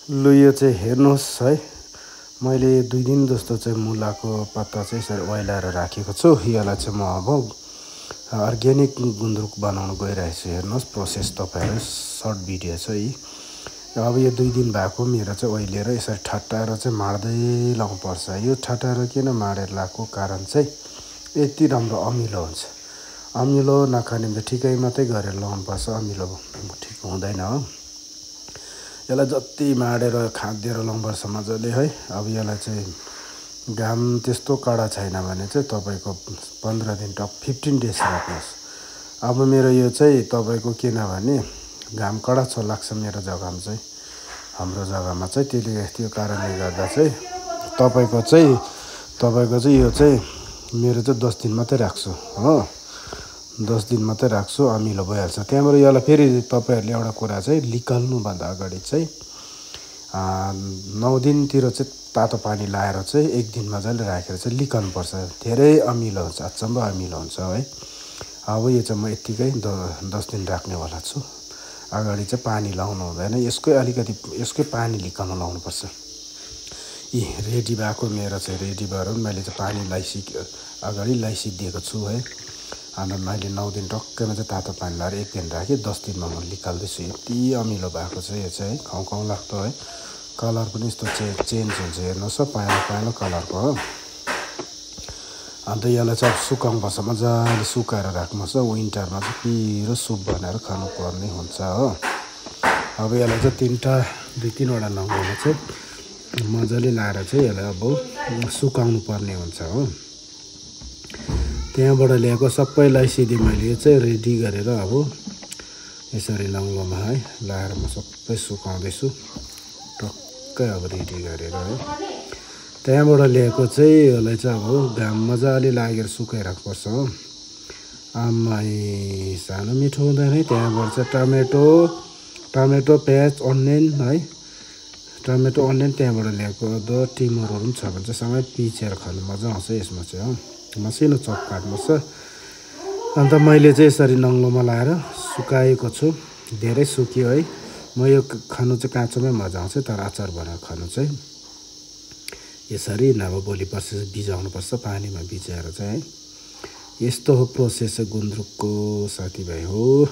लु यो चाहिँ हेर्नुहोस् है, मैले 2 दिन जस्तो चाहिँ मुलाको पत्ता चाहिँ यसरी ओइलाएर राखेको छु। यसलाई चाहिँ म अब अर्ग्यानिक गुन्द्रुक बनाउन गइरहेको छु। हेर्नुहोस् प्रोसेस तपाईँहरू, सर्ट भिडियो छ यी। अब यो 2 दिन भएको मेरो चाहिँ ओइलेर यसरी ठट्टाएर चाहिँ माड्दै लाउनुपर्छ। यो ठट्टाएर किन माडेर लाएको कारण चाहिँ यति राम्रो अमिलो हुन्छ। अमिलो नखाने भने ठिकै मात्रै गरेर लाउनुपर्छ, अमिलो ठिक हुँदैन हो। यसलाई जति माडेर खाँदिएर लाउनुपर्छ मजाले है। अब यसलाई चाहिँ घाम त्यस्तो कडा छैन भने चाहिँ तपाईँको 15 दिन 15 डेज राख्नुहोस्। अब मेरो यो चाहिँ तपाईँको किनभने घाम कडा लाग्छ मेरो जग्गामा चाहिँ, हाम्रो जग्गामा चाहिँ, त्यो कारणले गर्दा चाहिँ तपाईँको चाहिँ यो चाहिँ मेरो चाहिँ 10 दिन मात्रै राख्छु हो। 10 दिन मात्रै राख्छु, अमिलो भइहाल्छ। त्यहाँबाट यसलाई फेरि तपाईँहरूले एउटा कुरा चाहिँ निकाल्नुभन्दा अगाडि चाहिँ 9 दिनतिर चाहिँ तातो पानी लाएर चाहिँ 1 दिन मजाले राखेर चाहिँ निकाल्नुपर्छ। धेरै अमिलो हुन्छ, अचम्म अमिलो हुन्छ है। अब यो चाहिँ म यत्तिकै 10 दिन राख्नेवाला छु। अगाडि चाहिँ पानी लाउनु हुँदैन, यसकै पानी निकाल्न लाउनुपर्छ। यी रेडी भएको मेरो चाहिँ रेडी भएर मैले चाहिँ पानी अगाडि लगाइसिदिएको छु है। अन्त मैले 9 दिन टक्कैमा चाहिँ तातो पानी लाएर 1 दिन राखेँ, 10 दिनमा म निकाल्दैछु। यति अमिलो भएको छ यो चाहिँ, खाउँ खाउँ लाग्दो है। कलर पनि यस्तो चेन्ज हुन्छ, हेर्नुहोस् पहेँलो कलरको हो। अन्त यसलाई चाहिँ सुकाउनुपर्छ, मजाले सुकाएर राख्नुपर्छ। विन्टरमा चाहिँ पिरो सुप बनाएर खानुपर्ने हुन्छ हो। अब यसलाई चाहिँ 2-3वटा नङ्गोमा चाहिँ मजाले लाएर चाहिँ यसलाई अब सुकाउनु पर्ने हुन्छ हो। त्यहाँबाट ल्याएको सबै लगाइसिधै मैले यो चाहिँ रेडी गरेर अब यसरी नङ्गोमा है लाएर म सबै सुकाउँदैछु टक्कै अब रेडी गरेर है। त्यहाँबाट ल्याएको चाहिँ यसलाई चाहिँ अब घाम मजाले लागेर सुकाइराख्नुपर्छ हो। आम्मै सानो मिठो हुँदैन है। त्यहाँबाट चाहिँ टमेटो प्याज अनियन है, टमेटो अनियन त्यहाँबाट ल्याएको अदुवा टिमुरहरू पनि छ भने चाहिँ सँगै पिसेर खानु मजा आउँछ यसमा चाहिँ हो। मसिनो चप काट्नुपर्छ। अन्त मैले चाहिँ यसरी नङ्गलोमा लाएर सुकाएको छु, धेरै सुक्यो है। म यो खानु चाहिँ काँचोमै मजा आउँछ, तर अचार बनाएर खानु चाहिँ यसरी नभए भोलि पर्सि भिजाउनुपर्छ पानीमा भिजाएर चाहिँ है। यस्तो हो प्रोसेस गुन्द्रुकको साथीभाइ हो।